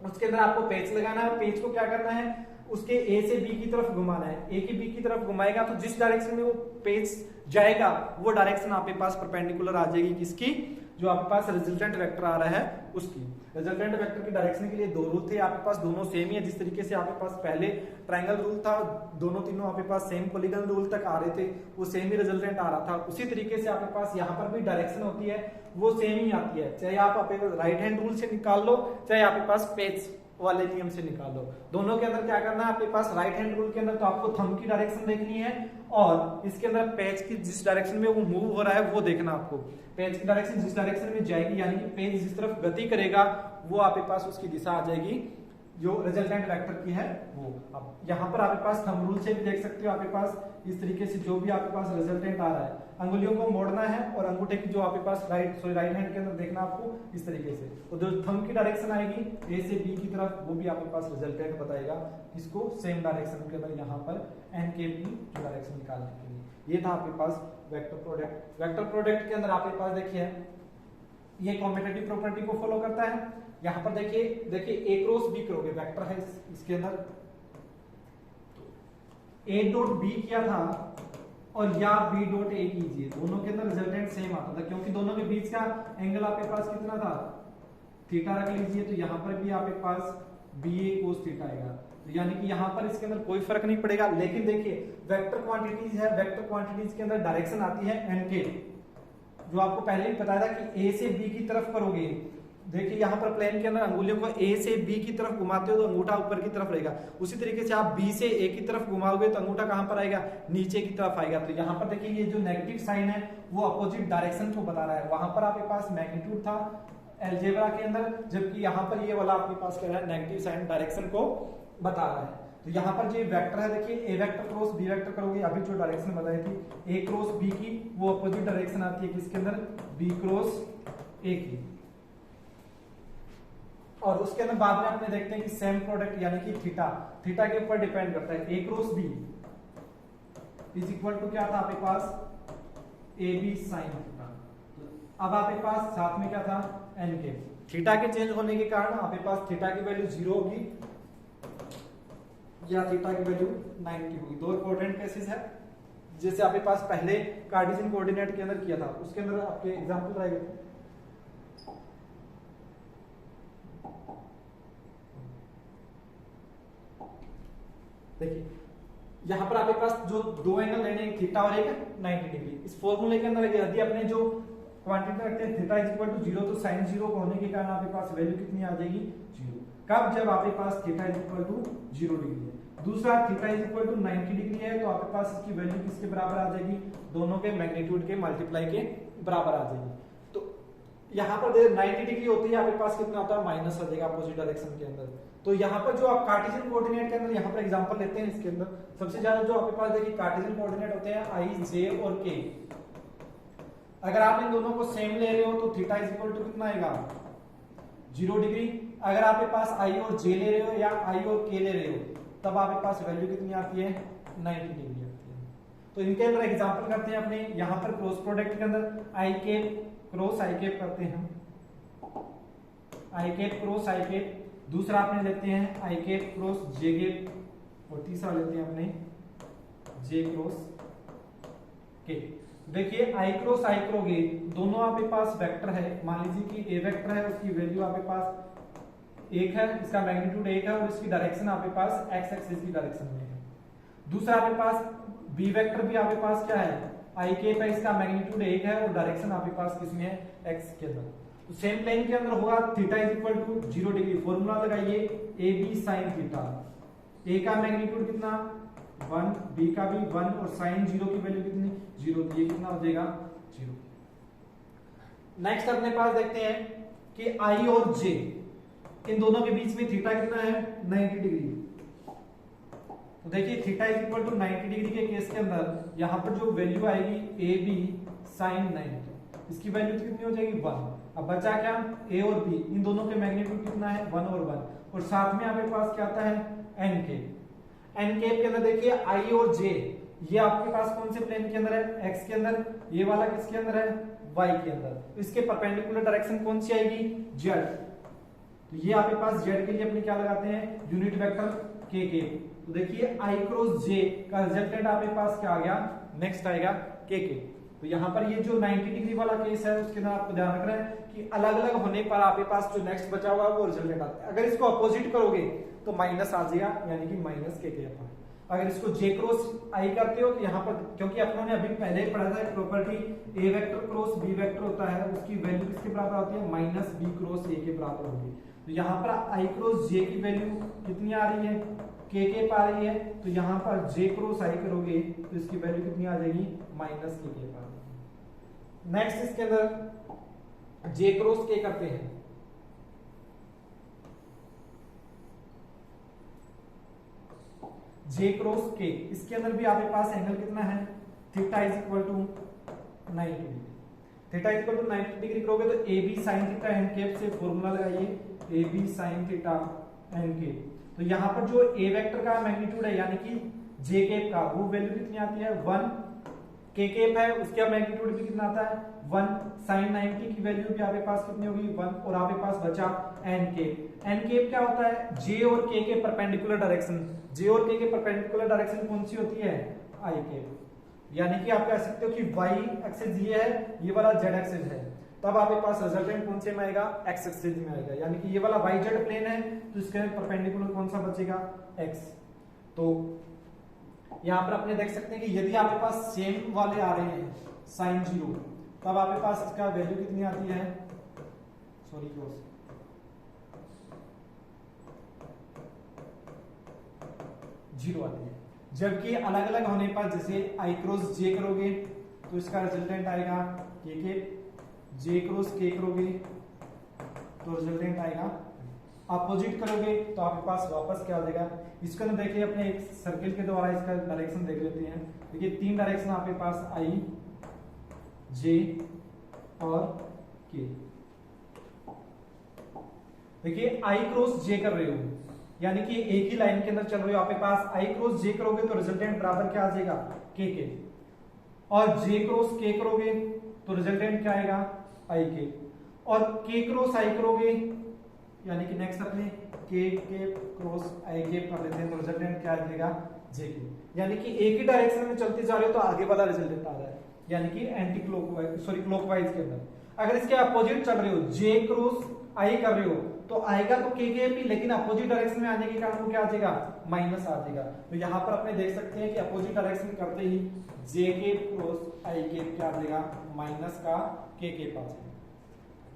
उसके अंदर आपको पेच लगाना है। पेच को क्या करना है, उसके ए से बी की तरफ घुमाना है। ए की बी की तरफ घुमाएगा तो जिस डायरेक्शन में वो पेच जाएगा वो डायरेक्शन आपके पास परपेंडिकुलर आ जाएगी, किसकी, जो आपके पास रिजल्टेंट वेक्टर आ रहा है उसकी। रिजल्टेंट वेक्टर की डायरेक्शन के लिए दो रूल थे आपके पास, दोनों सेम ही है। जिस तरीके से आपके पास पहले ट्रायंगल रूल था, दोनों तीनों आपके पास सेम पॉलीगन रूल तक आ रहे थे, वो सेम ही रिजल्टेंट आ रहा था। उसी तरीके से आपके पास यहाँ पर भी डायरेक्शन होती है, वो सेम ही आती है, चाहे आप आपके राइट हैंड रूल से निकाल लो, चाहे आपके पास पेच वाले नियम से निकाल लो। दोनों के अंदर क्या करना है, आपके पास राइट हैंड रूल के अंदर तो आपको थंब की डायरेक्शन देखनी है, और इसके अंदर पेज की जिस डायरेक्शन में वो मूव हो रहा है वो देखना आपको। पेज की डायरेक्शन जिस डायरेक्शन में जाएगी, यानी कि पेज जिस तरफ गति करेगा वो आपके पास उसकी दिशा आ जाएगी जो रिजल्टेंट वेक्टर की है वो। अब यहाँ पर आपके पास थंब रूल से भी देख सकते हो, आपके पास इस तरीके से जो भी आपके पास रिजल्टेंट आ रहा है, अंगुलियों को मोड़ना है और अंगूठे की जो आपके पास राइट हैंड के अंदर देखना आपको इस तरीके से। तो जो थंब की डायरेक्शन आएगी ए से बी की तरफ, वो भी आपके पास रिजल्टेंट बताएगा, इसको सेम डायरेक्शन के अंदर यहाँ पर एन के पी जो डायरेक्शन निकालने के लिए। ये था आपके पास वेक्टर प्रोडक्ट। वेक्टर प्रोडक्ट के अंदर आपके पास देखिए ये कॉम्पिटेटिव प्रॉपर्टी को फॉलो करता है। यहाँ पर देखिए ए क्रॉस बी करोगे, वेक्टर है इसके अंदर, ए डॉट बी किया था और या बी डॉट ए कीजिए, दोनों के अंदर रिजल्टेंट सेम आता था, क्योंकि दोनों के बीच का एंगल आपके पास कितना था, थीटा रख लीजिए। तो यहाँ पर भी आपके पास बी ए कोस थीटा आएगा, तो यानी कि यहाँ पर इसके अंदर कोई फर्क नहीं पड़ेगा। लेकिन देखिए वेक्टर क्वांटिटीज है, वेक्टर क्वांटिटीज के अंदर डायरेक्शन आती है एन के, जो आपको पहले ही बताया था कि ए से बी की तरफ करोगे। देखिए यहाँ पर प्लेन के अंदर अंगुलियों को ए से बी की तरफ घुमाते हो तो अंगूठा ऊपर की तरफ रहेगा, उसी तरीके से आप बी से ए की तरफ घुमाओगे तो अंगूठा कहां पर आएगा, नीचे की तरफ आएगा। तो यहाँ पर देखिए ये जो नेगेटिव साइन है वो अपोजिट डायरेक्शन को बता रहा है। वहां पर आपके पास मैग्नीट्यूड था अलजेब्रा के अंदर, जबकि यहाँ पर ये वाला आपके पास क्या है, नेगेटिव साइन डायरेक्शन को बता रहा है। तो यहाँ पर जो वेक्टर है देखिए ए वेक्टर क्रॉस बी वेक्टर करोगे, अभी जो डायरेक्शन बताई थी ए क्रॉस बी की, वो अपोजिट डायरेक्शन आती है किसके अंदर, बी क्रॉस ए की। और उसके अंदर बाद में अपने देखते हैं कि सेम प्रोडक्ट यानी कि थीटा के ऊपर डिपेंड करता है। A cross B is equal to क्या था आपके पास, ए बी साइन थीटा। अब आपके पास साथ में क्या था, एन के। थीटा के चेंज होने के कारण आपके पास थीटा की वैल्यू 0 होगी या थीटा की वैल्यू 90 होगी। दो इंपॉर्टेंट केसेस है, जैसे आपके पास पहले कार्टेशियन कोऑर्डिनेट के अंदर किया था, उसके अंदर आपके एग्जांपल रहेगा। देखिए यहाँ पर आपके पास जो दो एंगल लेने हैं, थीटा और एक 90 डिग्री। इस फॉर्मूले के अंदर यदि अपने जो क्वांटिटी रखते हैं थीटा इज इक्वल टू 0, तो साइन 0 होने के कारण आपके पास वैल्यू कितनी आ जाएगी 0। कब? जब आपके पास theta is equal to 0 degree है। दूसरा theta is equal to 90 degree है, तो आपके पास इसकी वैल्यू किसके बराबर आ जाएगी? दोनों के मैग्नीट्यूड के मल्टीप्लाई के बराबर आ जाएगी। तो यहाँ पर 90 डिग्री होती है, आपके पास कितना होता है? माइनस आ जाएगा अपोजिट डायरेक्शन के अंदर। तो यहाँ पर जो आप कार्टेशियन कोऑर्डिनेट के अंदर यहाँ पर एग्जांपल लेते हैं, इसके अंदर सबसे ज्यादा जो आपके पास देखिए कार्टेशियन कोऑर्डिनेट होते हैं आई, जे और के। अगर आप इन दोनों को सेम ले रहे हो तो थीटा इज इक्वल टू कितना आएगा? 0 डिग्री। अगर आपके पास आई और जे ले रहे हो या आई और के ले रहे हो, तब आपके पास वैल्यू कितनी आती है? 90 डिग्री आती है। तो इनके अंदर एग्जांपल करते हैं अपने, यहाँ पर क्रॉस प्रोडक्ट के अंदर आई कैप क्रॉस आई कैप करते हैं, आई कैप क्रॉस आई कैप। दूसरा अपने लेते हैं आई कैप क्रॉस जे कैप, और तीसरा लेते हैं अपने जे क्रॉस के। देखिए आई क्रॉस आई क्रोगे दोनों आपके पास वेक्टर है। मान लीजिए कि ए वेक्टर है, उसकी वैल्यू आपके पास 1 है, इसका मैग्नीट्यूड 1 है और इसकी डायरेक्शन आपके पास एक्स एक्सिस की डायरेक्शन में है। दूसरा आपके पास बी वेक्टर भी आपके पास क्या है? आई कैप है, इसका मैग्नीट्यूड 1 है और डायरेक्शन आपके पास किसमें है? एक्स के अंदर। तो सेम प्लेन के अंदर होगा theta is equal to 0 degree. Formula लगाइए ए बी साइन थीटा। ए का मैग्नीट्यूड कितना? 1, बी का भी 1 और साइन 0 की वैल्यू कितनी? 0। तो ये कितना हो जाएगा? 0। नेक्स्ट अपने पास देखते हैं कि आई और जे, इन दोनों के बीच में थीटा कितना है? 90 डिग्री। तो देखिए theta is equal to 90 degree के केस के अंदर यहाँ पर जो वैल्यू आएगी ए बी साइन 90, इसकी वैल्यू कितनी हो जाएगी? 1। अब बचा क्या? ए और बी, इन दोनों के मैग्नीट्यूड कितना है? 1 और 1, और साथ में आपके पास क्या आता है? एन के। एन कैप के अंदर देखिए आई और जे, ये आपके पास कौन से प्लेन के अंदर है? एक्स के अंदर। ये वाला किसके अंदर है? वाई के अंदर। तो इसके परपेंडिकुलर डायरेक्शन कौन सी आएगी? जेड। तो ये आपके पास जेड के लिए अपने क्या लगाते हैं? यूनिट वेक्टर के के। तो देखिए आई क्रॉस जे का रिजल्टेंट आपके पास क्या आ गया? नेक्स्ट आएगा के के। तो यहाँ पर ये जो 90 डिग्री वाला केस है उसके अंदर आपको ध्यान रखना है कि अलग अलग होने पर आपके पास जो नेक्स्ट बचा हुआ वो रिजल्टेंट आता है। अगर इसको अपोजिट करोगे तो माइनस आ जाएगा, यानी कि माइनस के अपन। अगर इसको जे क्रॉस आई करते हो तो यहाँ पर, क्योंकि अपनों ने अभी पहले ही पढ़ा था प्रॉपर्टी ए वेक्टर क्रॉस बी वेक्टर होता है, उसकी वैल्यू किसके बराबर होती है? माइनस बी क्रॉस ए के बराबर होगी। तो यहाँ पर आई क्रॉस जे की वैल्यू कितनी आ रही है? के पा रही है। तो यहाँ पर जे क्रॉस आई करोगे तो इसकी वैल्यू कितनी आ जाएगी? माइनस के पा रही है। नेक्स्ट इसके अंदर जे क्रॉस के करते हैं। जे क्रॉस के, इसके अंदर भी आपके पास एंगल कितना है? Theta is equal to 90 degree. Theta is equal to 90 degree करोगे तो A B sine theta N cap से फॉर्मूला लगाइए, A B sine theta N cap. तो यहाँ पर जो ए वेक्टर का मैग्नीट्यूड है यानी कि जे कैप का, वो वैल्यू कितनी आती है? 1। के कैप है, उसका मैग्नीट्यूड भी कितना आता है? 1। साइन 90 की वैल्यू भी आपके पास कितनी होगी? 1। और आपके पास बचा एन कैप। एन कैप क्या होता है? जे और के के परपेंडिकुलर डायरेक्शन। जे और के के परपेंडिकुलर डायरेक्शन कौन सी होती है? आई कैप। यानी कि आप कह सकते हो कि वाई एक्सिस ये है, ये वाला जेड एक्सिस है, तब आपके पास रिजल्टेंट कौन से में आएगा? एक्स एक्सिस में आएगा। यानी कि ये वाला वाई जेड प्लेन है तो इसके परपेंडिकुलर कौन सा बचेगा? एक्स। तो यहाँ पर अपने देख सकते हैं कि यदि आपके पास सेम वाले आ रहे हैं साइन 0, तब आपके पास इसका वैल्यू कितनी आती है? सॉरी क्रॉस 0 आती है। जबकि अलग अलग होने पर जैसे आई क्रॉस जे करोगे तो इसका रिजल्टेंट आएगा के। जे क्रॉस के करोगे तो रिजल्टेंट आएगा। अपोजिट करोगे तो आपके पास वापस क्या हो जाएगा? इसके अंदर देखिए अपने एक सर्किल के द्वारा इसका डायरेक्शन देख लेते हैं। देखिए 3 डायरेक्शन आपके पास आई, जे और के। देखिए आई क्रॉस जे कर रहे हो यानी कि एक ही लाइन के अंदर चल रहे हो, आपके पास आई क्रॉस जे करोगे तो रिजल्टेंट बराबर क्या आ जाएगा? के। और जे क्रॉस के करोगे तो रिजल्टेंट क्या आएगा? आई के। और के क्रॉस आई करोगे यानी कि नेक्स्ट अपने के क्रॉस आई के कर लेते हैं तो रिजल्टेंट क्या आ जाएगा? जे के। यानी कि एक ही डायरेक्शन में चलते जा रहे हो तो आगे वाला रिजल्टेंट आ रहा है। यानी कि एंटी क्लॉकवाइज क्लॉकवाइज के अंदर। अगर इसके अपोजिट चल रहे हो, जे क्रॉस आई कर रहे हो, तो आएगा तो के लेकिन अपोजिट डायरेक्शन में आने के कारण वो क्या आ जाएगा, माइनस आ जाएगा। तो यहाँ पर अपने देख सकते हैं कि अपोजिट डायरेक्शन करते ही जे के क्रॉस आई के क्या आ जाएगा, माइनस का के पास।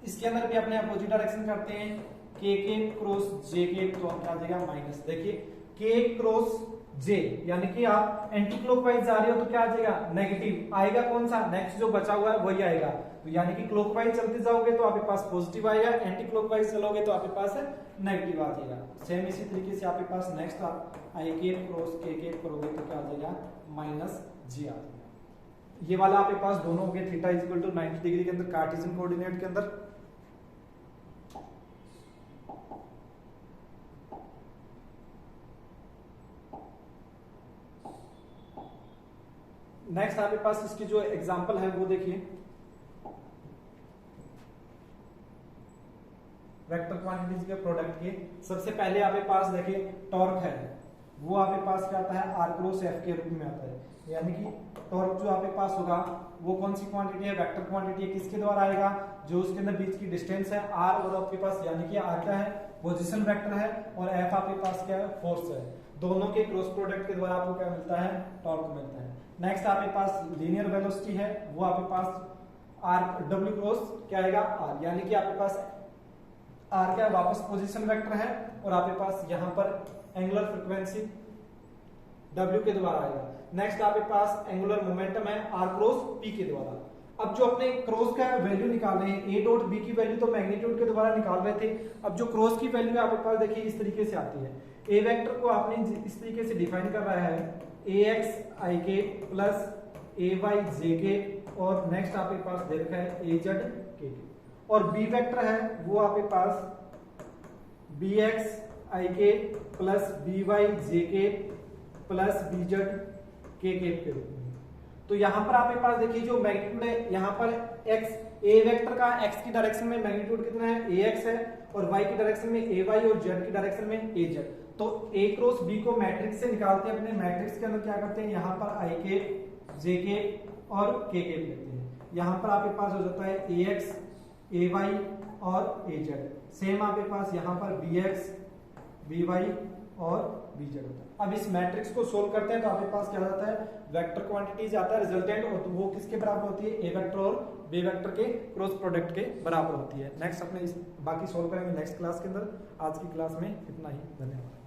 इसके अंदर भी अपने अपोजिट डायरेक्शन करते हैं के क्रॉस जे के, तो क्या आ जाएगा माइनस। देखिए के क्रॉस जे यानी कि आप एंटी क्लॉकवाइज जा रहे हो तो क्या आ जाएगा, नेगेटिव आएगा। कौन सा, नेक्स्ट जो बचा हुआ है वही आएगा। तो यानी कि क्लॉकवाइज चलते जाओगे तो आपके पास पॉजिटिव आएगा, एंटी क्लॉकवाइज चलोगे तो आपके पास नेगेटिव आ जाएगा। सेम इसी तरीके से आपके पास नेक्स्ट आप आई के क्रॉस के करोगे तो क्या आ जाएगा, माइनस जी आ जाएगा। ये वाला आपके पास दोनों हो गए theta is equal to 90 degree के अंदर कार्टेशियन कोऑर्डिनेट के अंदर। नेक्स्ट आपके पास इसकी जो एग्जांपल है वो देखिए, वेक्टर क्वांटिटीज के प्रोडक्ट के। सबसे पहले आपके पास देखिए टॉर्क है, वो आपके पास क्या आता है, आर क्रॉस एफ के रूप में आता है। यानी कि टॉर्क जो आपके पास होगा वो कौन सी क्वांटिटी है, वेक्टर क्वांटिटी है। किसके द्वारा आएगा, जो उसके अंदर बीच की डिस्टेंस है आर, और आपके पास यानी कि आर क्या है, पोजीशन वेक्टर है, और एफ आपके पास क्या है, फोर्स है। दोनों के क्रॉस प्रोडक्ट के द्वारा आपको क्या मिलता है, टॉर्क मिलता है। नेक्स्ट आपके पास लीनियर वेलोसिटी है, वो आपके पास आर डब्ल्यू क्रॉस क्या आएगा, आर, यानी कि आपके पास आर क्या वापस पोजीशन वेक्टर है, और आपके पास यहां पर एंगुलर फ्रीक्वेंसी W के द्वारा आएगा। नेक्स्ट आपके पास एंगुलर मोमेंटम है आर क्रॉस पी के द्वारा। अब जो अपने क्रॉस का वैल्यू निकाल रहे हैं, ए डॉट बी की वैल्यू तो मैग्नीट्यूड के द्वारा निकाल रहे थे। अब जो क्रॉस की वैल्यू है आपके पास देखिए इस तरीके से आती है। ए वेक्टर को आपने इस तरीके से डिफाइन कर रहा है, ए एक्स आई के प्लस ए वाई जे के, और नेक्स्ट आपके पास दे रखा है ए जेड के। और बी वेक्टर है वो आपके पास बी एक्स आई के प्लस बी वाई जे के प्लस बी जेड के रूप में। तो यहां पर आपके पास देखिए जो मैग्नीट्यूड है, यहां पर x ए वेक्टर का x की डायरेक्शन में मैग्नीट्यूड कितना है, ax है, और y की डायरेक्शन में ay, और z की डायरेक्शन में az। तो a क्रॉस b को मैट्रिक्स से निकालते हैं। अपने मैट्रिक्स के अंदर क्या करते हैं, यहाँ पर i के, j के और k के लेते हैं। यहाँ पर आपके पास हो जाता है ax, ay और az। सेम आपके पास यहाँ पर bx, by और bz होता है। अब इस मैट्रिक्स को सोल्व करते हैं तो आपके पास क्या जाता है, वेक्टर क्वांटिटीज आता है रिजल्टेंट, और वो किसके बराबर होती है, ए वेक्टर और बी वेक्टर के क्रॉस प्रोडक्ट के बराबर होती है। नेक्स्ट अपने इस बाकी सोल्व करेंगे नेक्स्ट क्लास के अंदर। आज की क्लास में इतना ही, धन्यवाद।